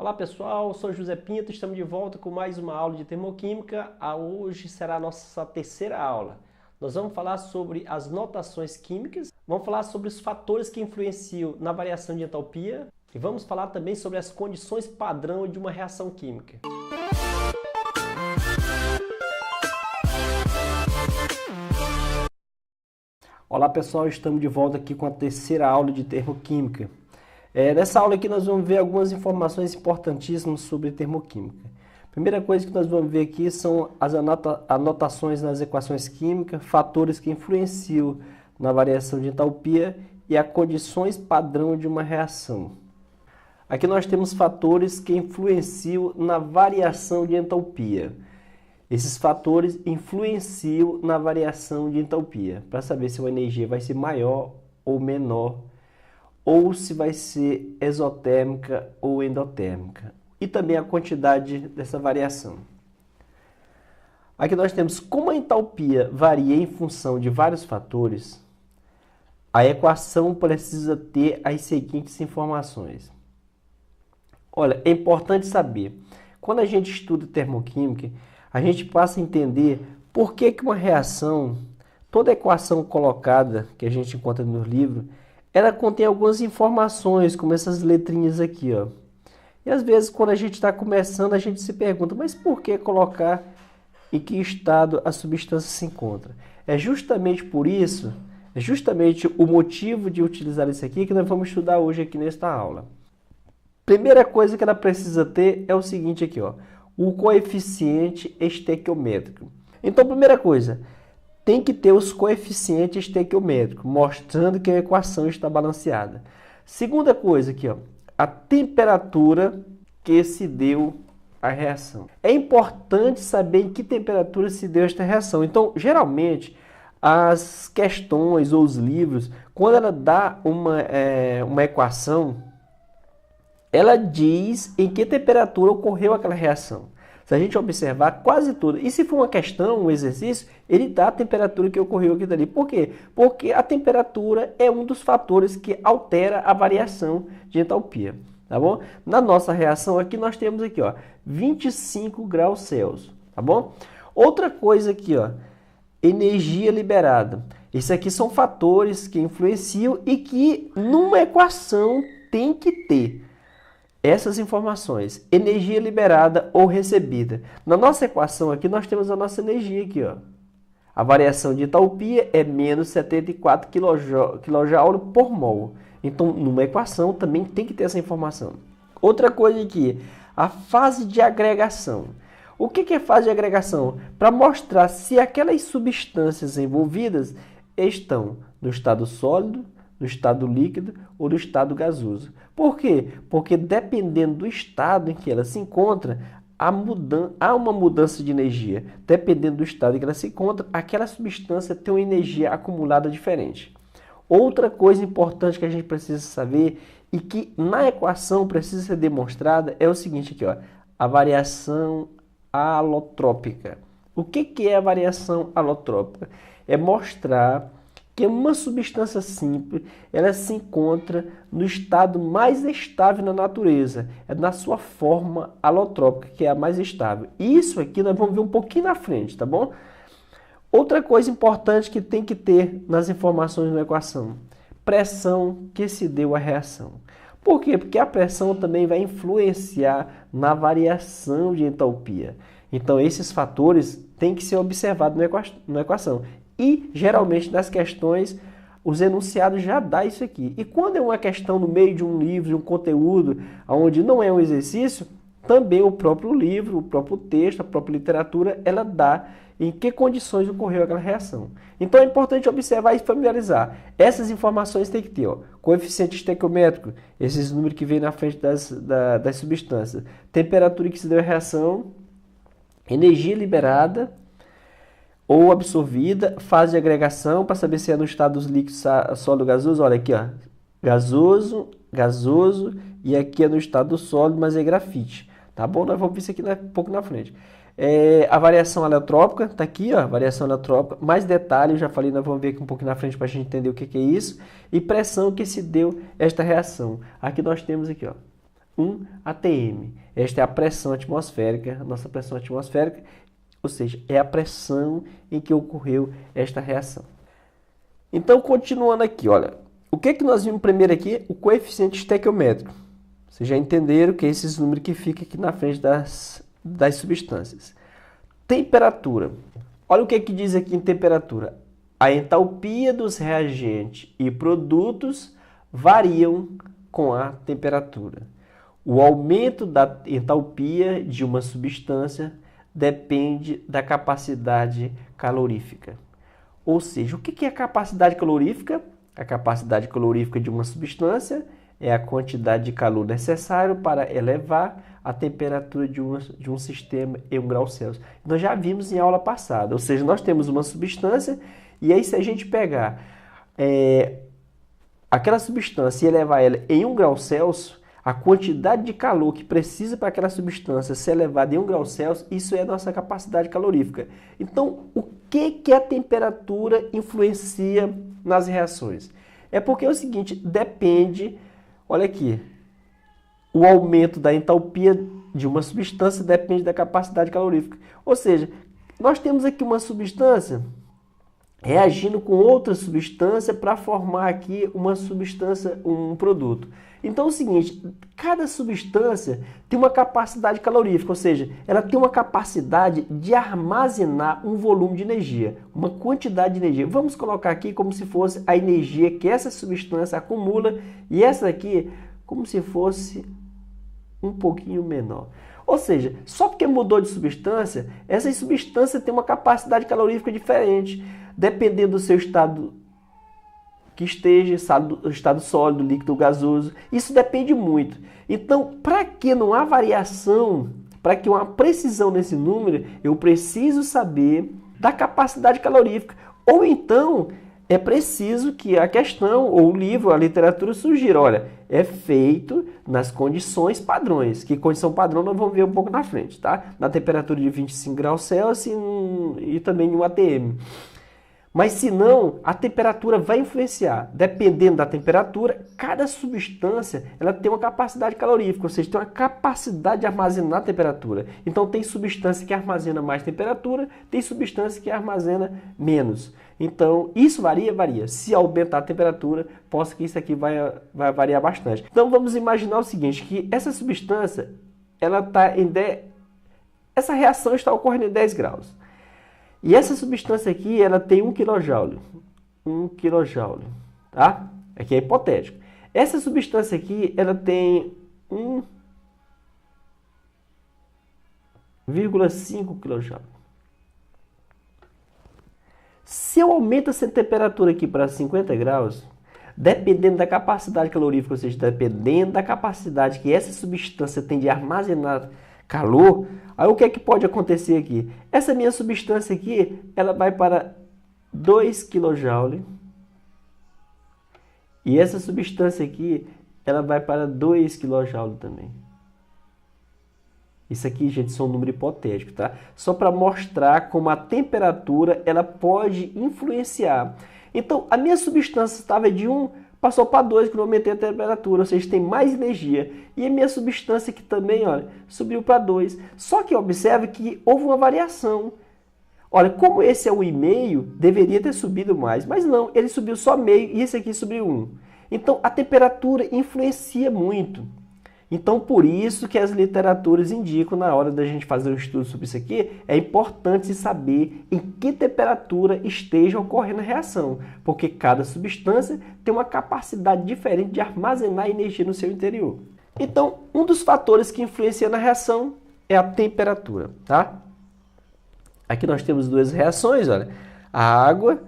Olá pessoal, eu sou José Pinto, estamos de volta com mais uma aula de termoquímica. Hoje será a nossa terceira aula. Nós vamos falar sobre as notações químicas, vamos falar sobre os fatores que influenciam na variação de entalpia e vamos falar também sobre as condições padrão de uma reação química. Olá pessoal, estamos de volta aqui com a terceira aula de termoquímica. Nessa aula aqui nós vamos ver algumas informações importantíssimas sobre termoquímica. Primeira coisa que nós vamos ver aqui são as anotações nas equações químicas, fatores que influenciam na variação de entalpia e as condições padrão de uma reação. Aqui nós temos fatores que influenciam na variação de entalpia. Esses fatores influenciam na variação de entalpia, para saber se a energia vai ser maior ou menor, ou se vai ser exotérmica ou endotérmica, e também a quantidade dessa variação. Aqui nós temos como a entalpia varia em função de vários fatores, a equação precisa ter as seguintes informações. Olha, é importante saber, quando a gente estuda termoquímica, a gente passa a entender por que uma reação, toda equação colocada que a gente encontra no livro, ela contém algumas informações, como essas letrinhas aqui, ó. E às vezes, quando a gente está começando, a gente se pergunta, mas por que colocar em que estado a substância se encontra? É justamente por isso, é justamente o motivo de utilizar isso aqui que nós vamos estudar hoje aqui nesta aula. Primeira coisa que ela precisa ter é o seguinte aqui, ó, o coeficiente estequiométrico. Então, primeira coisa, tem que ter os coeficientes estequiométricos, mostrando que a equação está balanceada. Segunda coisa aqui, ó, a temperatura que se deu a reação. É importante saber em que temperatura se deu esta reação. Então, geralmente, as questões ou os livros, quando ela dá uma equação, ela diz em que temperatura ocorreu aquela reação. Se a gente observar, quase tudo. E se for uma questão, um exercício, ele dá a temperatura que ocorreu aqui dali. Por quê? Porque a temperatura é um dos fatores que altera a variação de entalpia. Tá bom? Na nossa reação aqui, nós temos aqui, ó, 25 graus Celsius. Tá bom? Outra coisa aqui, ó, energia liberada. Esses aqui são fatores que influenciam e que numa equação tem que ter essas informações, energia liberada ou recebida. Na nossa equação aqui, nós temos a nossa energia aqui, ó. A variação de entalpia é menos 74 kJ por mol. Então, numa equação também tem que ter essa informação. Outra coisa aqui, a fase de agregação. O que é fase de agregação? Para mostrar se aquelas substâncias envolvidas estão no estado sólido, no estado líquido ou no estado gasoso. Por quê? Porque dependendo do estado em que ela se encontra, há uma mudança de energia. Dependendo do estado em que ela se encontra, aquela substância tem uma energia acumulada diferente. Outra coisa importante que a gente precisa saber e que na equação precisa ser demonstrada é o seguinte aqui, ó, a variação alotrópica. O que é a variação alotrópica? É mostrar que uma substância simples, ela se encontra no estado mais estável na natureza, é na sua forma alotrópica, que é a mais estável. Isso aqui nós vamos ver um pouquinho na frente, tá bom? Outra coisa importante que tem que ter nas informações da equação, pressão que se deu à reação. Por quê? Porque a pressão também vai influenciar na variação de entalpia. Então, esses fatores têm que ser observados na equação. E, geralmente, nas questões, os enunciados já dá isso aqui. E quando é uma questão no meio de um livro, de um conteúdo, onde não é um exercício, também o próprio livro, o próprio texto, a própria literatura, ela dá em que condições ocorreu aquela reação. Então, é importante observar e familiarizar. Essas informações tem que ter, ó, coeficiente estequiométrico, esses números que vêm na frente das substâncias, temperatura que se deu a reação, energia liberada, ou absorvida, fase de agregação, para saber se é no estado dos líquidos, sólido, gasoso. Olha aqui, ó, gasoso, gasoso, e aqui é no estado sólido, mas é grafite. Tá bom? Nós vamos ver isso aqui um pouco na frente. A variação alotrópica, tá aqui, ó, variação alotrópica. Mais detalhes, eu já falei, nós vamos ver aqui um pouquinho na frente para a gente entender o que é isso. E pressão que se deu esta reação. Aqui nós temos aqui, ó, 1 atm. Esta é a pressão atmosférica, a nossa pressão atmosférica, ou seja, é a pressão em que ocorreu esta reação. Então, continuando aqui, olha, o que que nós vimos primeiro aqui? O coeficiente estequiométrico. Vocês já entenderam que é esses números que ficam aqui na frente das substâncias. Temperatura. Olha o que que diz aqui em temperatura. A entalpia dos reagentes e produtos variam com a temperatura. O aumento da entalpia de uma substância depende da capacidade calorífica. Ou seja, o que é a capacidade calorífica? A capacidade calorífica de uma substância é a quantidade de calor necessário para elevar a temperatura de um sistema em 1 grau Celsius. Nós já vimos em aula passada, ou seja, nós temos uma substância e aí se a gente pegar aquela substância e elevar ela em 1 grau Celsius, a quantidade de calor que precisa para aquela substância ser elevada em 1 grau Celsius, isso é a nossa capacidade calorífica. Então, o que a temperatura influencia nas reações? É porque é o seguinte, depende, olha aqui, o aumento da entalpia de uma substância depende da capacidade calorífica. Ou seja, nós temos aqui uma substância reagindo com outra substância para formar aqui uma substância, um produto. Então é o seguinte, cada substância tem uma capacidade calorífica, ou seja, ela tem uma capacidade de armazenar um volume de energia, uma quantidade de energia. Vamos colocar aqui como se fosse a energia que essa substância acumula e essa aqui como se fosse um pouquinho menor. Ou seja, só porque mudou de substância, essa substância tem uma capacidade calorífica diferente, dependendo do seu estado que esteja, estado sólido, líquido, gasoso. Isso depende muito. Então, para que não há variação, para que uma precisão nesse número, eu preciso saber da capacidade calorífica. Ou então, é preciso que a questão, ou o livro, a literatura sugira, olha, é feito nas condições padrões. Que condição padrão nós vamos ver um pouco na frente, tá? Na temperatura de 25 graus Celsius e também em 1 atm. Mas se não, a temperatura vai influenciar. Dependendo da temperatura, cada substância ela tem uma capacidade calorífica, ou seja, tem uma capacidade de armazenar temperatura. Então tem substância que armazena mais temperatura, tem substância que armazena menos. Então isso varia. Se aumentar a temperatura, posso que isso aqui vai variar bastante. Então vamos imaginar o seguinte, que essa substância, ela está essa reação está ocorrendo em 10 graus. E essa substância aqui, ela tem 1 kJ. 1 kJ, tá? Aqui é hipotético. Essa substância aqui, ela tem 1,5 kJ. Se eu aumento essa temperatura aqui para 50 graus, dependendo da capacidade calorífica, ou seja, dependendo da capacidade que essa substância tem de armazenar calor, aí o que é que pode acontecer aqui? Essa minha substância aqui, ela vai para 2 kJ. E essa substância aqui, ela vai para 2 kJ também. Isso aqui, gente, são um número hipotético, tá? Só para mostrar como a temperatura, ela pode influenciar. Então, a minha substância estava de 1, passou para 2 quando eu aumentei a temperatura, ou seja, tem mais energia. E a minha substância aqui também, olha, subiu para 2. Só que observe que houve uma variação. Olha, como esse é 1,5, deveria ter subido mais. Mas não, ele subiu só meio e esse aqui subiu 1. Então, a temperatura influencia muito. Então, por isso que as literaturas indicam, na hora da gente fazer um estudo sobre isso aqui, é importante saber em que temperatura esteja ocorrendo a reação, porque cada substância tem uma capacidade diferente de armazenar energia no seu interior. Então, um dos fatores que influencia na reação é a temperatura, tá? Aqui nós temos duas reações, olha. A água,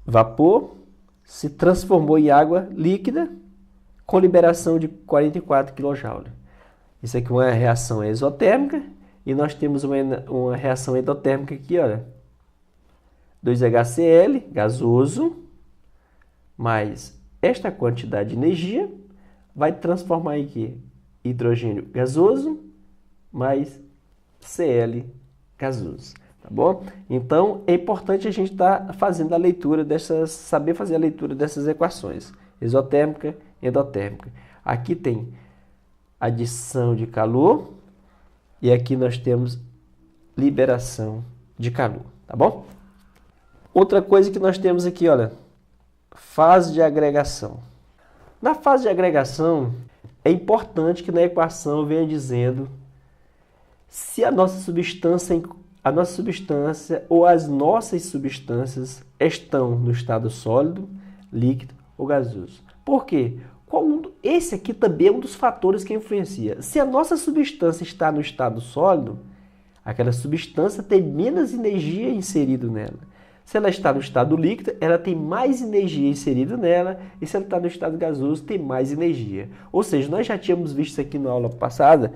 vapor, se transformou em água líquida, com liberação de 44 kJ. Isso aqui é uma reação exotérmica e nós temos uma reação endotérmica aqui, olha. 2HCl, gasoso, mais esta quantidade de energia vai transformar em aqui hidrogênio gasoso mais Cl gasoso, tá bom? Então é importante a gente estar fazendo a leitura saber fazer a leitura dessas equações, exotérmica, endotérmica. Aqui tem adição de calor e aqui nós temos liberação de calor, tá bom? Outra coisa que nós temos aqui, olha, fase de agregação. Na fase de agregação, é importante que na equação venha dizendo se a nossa substância ou as nossas substâncias estão no estado sólido, líquido ou gasoso. Por quê? Esse aqui também é um dos fatores que influencia. Se a nossa substância está no estado sólido, aquela substância tem menos energia inserida nela. Se ela está no estado líquido, ela tem mais energia inserida nela, e se ela está no estado gasoso, tem mais energia. Ou seja, nós já tínhamos visto isso aqui na aula passada,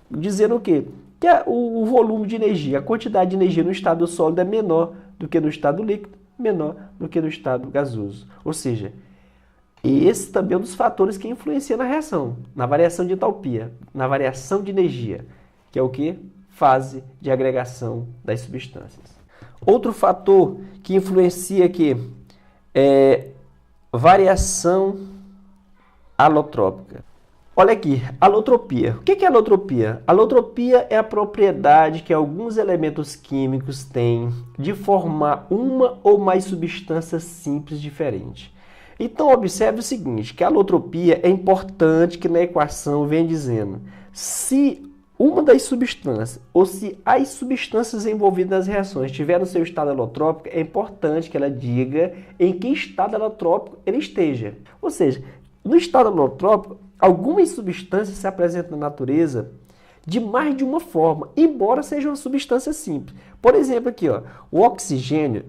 dizendo o quê? Que o volume de energia, a quantidade de energia no estado sólido é menor do que no estado líquido, menor do que no estado gasoso. Ou seja, esse também é um dos fatores que influencia na reação, na variação de entalpia, na variação de energia, que é o quê? Fase de agregação das substâncias. Outro fator que influencia aqui é variação alotrópica. Olha aqui, alotropia. O que é alotropia? Alotropia é a propriedade que alguns elementos químicos têm de formar uma ou mais substâncias simples diferentes. Então, observe o seguinte, que a alotropia é importante que na equação venha dizendo se uma das substâncias, ou se as substâncias envolvidas nas reações estiver no seu estado alotrópico, é importante que ela diga em que estado alotrópico ele esteja. Ou seja, no estado alotrópico, algumas substâncias se apresentam na natureza de mais de uma forma, embora seja uma substância simples. Por exemplo, aqui, ó, o oxigênio,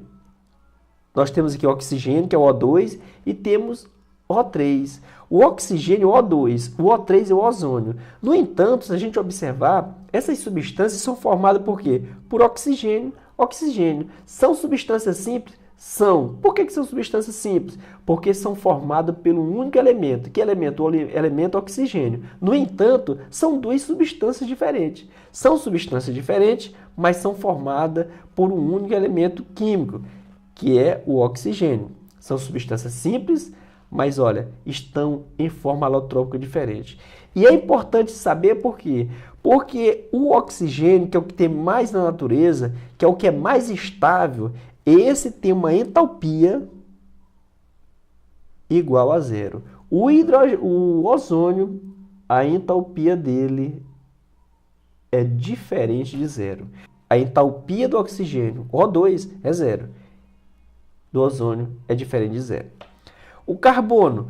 nós temos aqui o oxigênio, que é o O2, e temos O3. O oxigênio, o O2, o O3 é o ozônio. No entanto, se a gente observar, essas substâncias são formadas por quê? Por oxigênio, oxigênio. São substâncias simples? São. Por que são substâncias simples? Porque são formadas pelo único elemento. Que elemento? O elemento oxigênio. No entanto, são duas substâncias diferentes. São substâncias diferentes, mas são formadas por um único elemento químico, que é o oxigênio. São substâncias simples, mas olha, estão em forma alotrópica diferente. E é importante saber por quê? Porque o oxigênio, que é o que tem mais na natureza, que é o que é mais estável, esse tem uma entalpia igual a zero. O ozônio, a entalpia dele é diferente de zero. A entalpia do oxigênio, O2, é zero. Do ozônio é diferente de zero. O carbono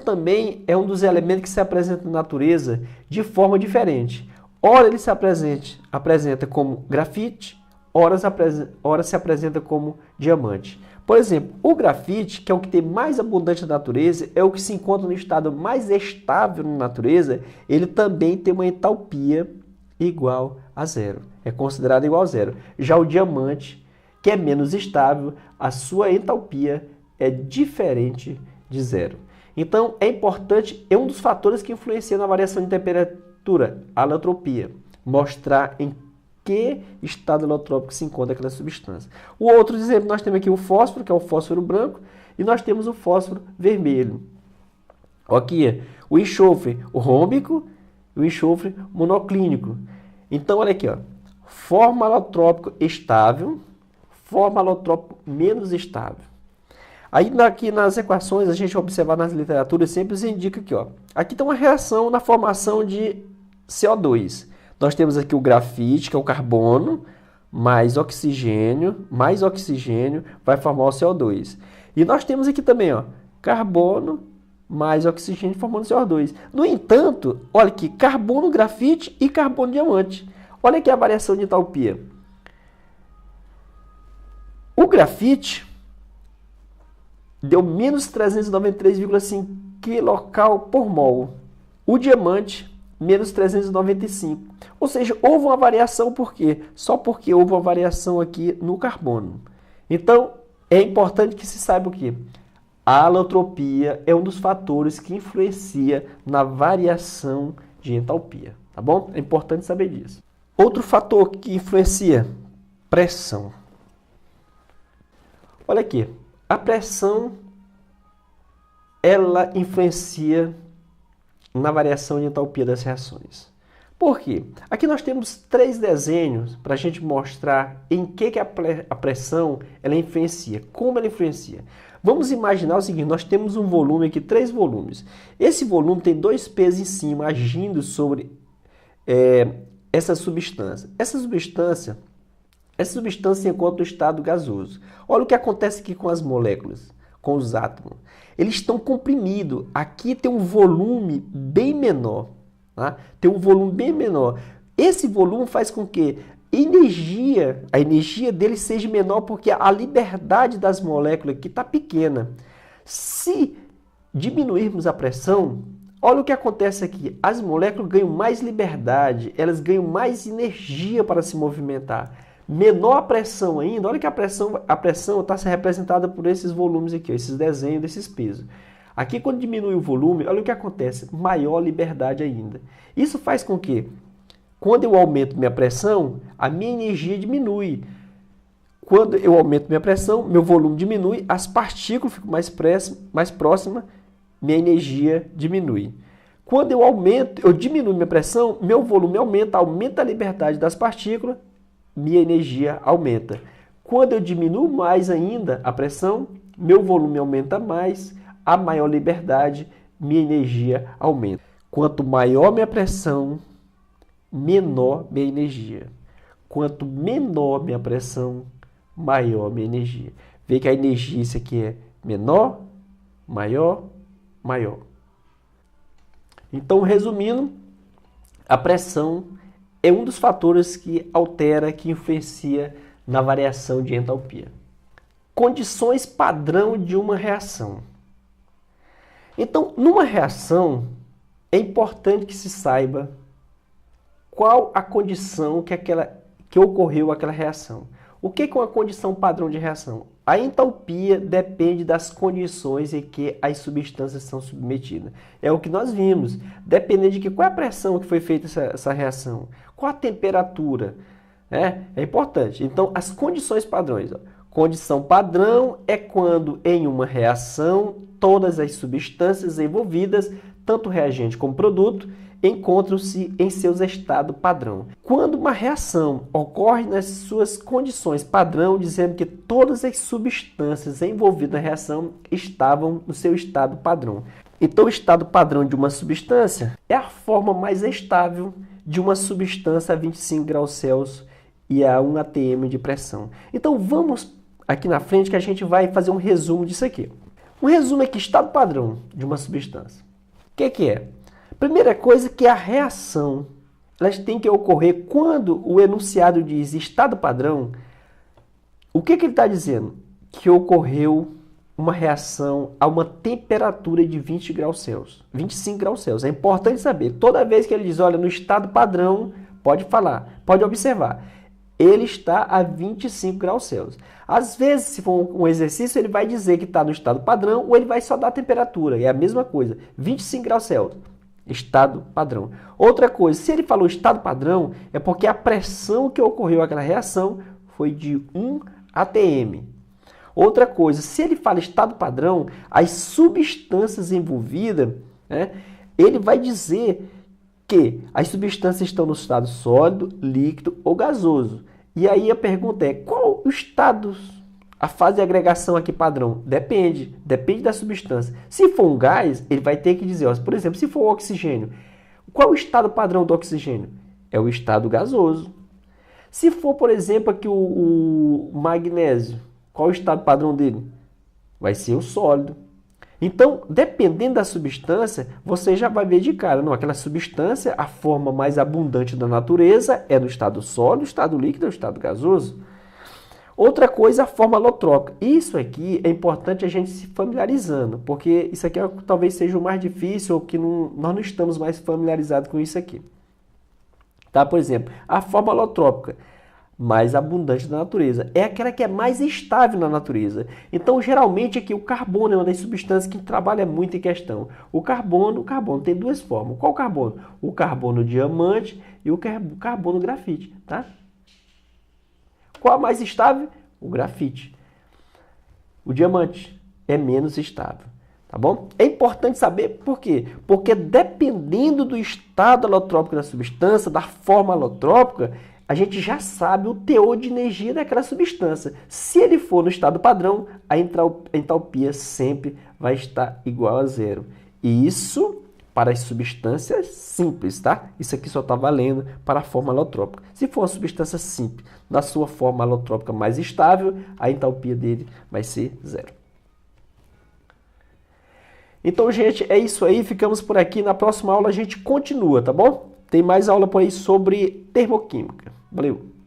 também é um dos elementos que se apresenta na natureza de forma diferente. Ora ele se apresenta como grafite, ora se apresenta como diamante. Por exemplo, o grafite, que é o que tem mais abundante na natureza, é o que se encontra no estado mais estável na natureza, ele também tem uma entalpia igual a zero. É considerado igual a zero. Já o diamante, que é menos estável, a sua entalpia é diferente de zero. Então, é importante, é um dos fatores que influencia na variação de temperatura, a alotropia, mostrar em que estado alotrópico se encontra aquela substância. O outro exemplo, nós temos aqui o fósforo, que é o fósforo branco, e nós temos o fósforo vermelho. Aqui, o enxofre rômbico e o enxofre monoclínico. Então, olha aqui, ó, forma alotrópico estável, forma alotrópico menos estável. Aí aqui nas equações, a gente observar nas literaturas, sempre se indica aqui, ó. Aqui tem uma reação na formação de CO2. Nós temos aqui o grafite, que é o carbono, mais oxigênio, vai formar o CO2. E nós temos aqui também, ó, carbono mais oxigênio formando CO2. No entanto, olha aqui, carbono grafite e carbono diamante. Olha aqui a variação de entalpia. O grafite deu menos 393,5 kcal por mol. O diamante, menos 395. Ou seja, houve uma variação por quê? Só porque houve uma variação aqui no carbono. Então, é importante que se saiba o quê? A alotropia é um dos fatores que influencia na variação de entalpia. Tá bom? É importante saber disso. Outro fator que influencia, pressão. Olha aqui. A pressão, ela influencia na variação de entalpia das reações. Por quê? Aqui nós temos 3 desenhos para a gente mostrar em que a pressão ela influencia, como ela influencia. Vamos imaginar o seguinte, nós temos um volume aqui, 3 volumes. Esse volume tem 2 pesos em cima agindo sobre essa substância. Essa substância se encontra no estado gasoso. Olha o que acontece aqui com as moléculas, com os átomos. Eles estão comprimidos. Aqui tem um volume bem menor. Tá? Tem um volume bem menor. Esse volume faz com que a energia dele seja menor porque a liberdade das moléculas aqui está pequena. Se diminuirmos a pressão, olha o que acontece aqui. As moléculas ganham mais liberdade, elas ganham mais energia para se movimentar. Menor a pressão ainda, olha que a pressão está representada por esses volumes aqui, ó, esses desenhos desses pesos. Aqui, quando diminui o volume, olha o que acontece, maior liberdade ainda. Isso faz com que, quando eu aumento minha pressão, a minha energia diminui. Quando eu aumento minha pressão, meu volume diminui, as partículas ficam mais próximas, minha energia diminui. Quando eu diminuo minha pressão, meu volume aumenta a liberdade das partículas, minha energia aumenta. Quando eu diminuo mais ainda a pressão, meu volume aumenta mais, a maior liberdade, minha energia aumenta. Quanto maior minha pressão, menor minha energia. Quanto menor minha pressão, maior minha energia. Vê que a energia, isso aqui é menor, maior, maior. Então, resumindo, a pressão é um dos fatores que altera, que influencia na variação de entalpia. Condições padrão de uma reação. Então, numa reação, é importante que se saiba qual a condição que ocorreu aquela reação. O que é uma condição padrão de reação? A entalpia depende das condições em que as substâncias são submetidas. É o que nós vimos. Dependendo de qual é a pressão que foi feita essa reação, qual a temperatura. É importante. Então, as condições padrões. Ó. Condição padrão é quando em uma reação todas as substâncias envolvidas, tanto reagente como produto, encontram-se em seus estados padrão. Quando uma reação ocorre nas suas condições padrão, dizendo que todas as substâncias envolvidas na reação estavam no seu estado padrão. Então, o estado padrão de uma substância é a forma mais estável de uma substância a 25 graus Celsius e a 1 atm de pressão. Então, vamos aqui na frente que a gente vai fazer um resumo disso aqui. Um resumo aqui, estado padrão de uma substância. O que é? Primeira coisa que a reação, elas têm que ocorrer quando o enunciado diz estado padrão. O que ele está dizendo? Que ocorreu uma reação a uma temperatura de 20 graus Celsius, 25 graus Celsius. É importante saber. Toda vez que ele diz, olha, no estado padrão, pode falar, pode observar. Ele está a 25 graus Celsius. Às vezes, se for um exercício, ele vai dizer que está no estado padrão ou ele vai só dar a temperatura. É a mesma coisa, 25 graus Celsius. Estado padrão. Outra coisa, se ele falou estado padrão, é porque a pressão que ocorreu aquela reação foi de 1 atm. Outra coisa, se ele fala estado padrão, as substâncias envolvidas, ele vai dizer que as substâncias estão no estado sólido, líquido ou gasoso. E aí a pergunta é, qual o estado, a fase de agregação aqui padrão? Depende da substância. Se for um gás, ele vai ter que dizer, ó, por exemplo, se for o oxigênio, qual é o estado padrão do oxigênio? É o estado gasoso. Se for, por exemplo, aqui o magnésio, qual é o estado padrão dele? Vai ser o sólido. Então, dependendo da substância, você já vai ver de cara, não, aquela substância, a forma mais abundante da natureza é no estado sólido, estado líquido ou estado gasoso. Outra coisa, a forma alotrópica. Isso aqui é importante a gente se familiarizando, porque isso aqui talvez seja o mais difícil ou que nós não estamos mais familiarizados com isso aqui. Tá? Por exemplo, a forma alotrópica mais abundante da natureza é aquela que é mais estável na natureza. Então, geralmente, aqui o carbono é uma das substâncias que trabalha muito em questão. O carbono tem duas formas. Qual carbono? O carbono diamante e o carbono grafite. Tá? Qual a mais estável? O grafite. O diamante é menos estável. Tá bom? É importante saber por quê? Porque dependendo do estado alotrópico da substância, da forma alotrópica, a gente já sabe o teor de energia daquela substância. Se ele for no estado padrão, a entalpia sempre vai estar igual a zero. E isso para as substâncias simples, tá? Isso aqui só está valendo para a forma alotrópica. Se for uma substância simples, na sua forma alotrópica mais estável, a entalpia dele vai ser zero. Então, gente, é isso aí. Ficamos por aqui. Na próxima aula a gente continua, tá bom? Tem mais aula por aí sobre termoquímica. Valeu!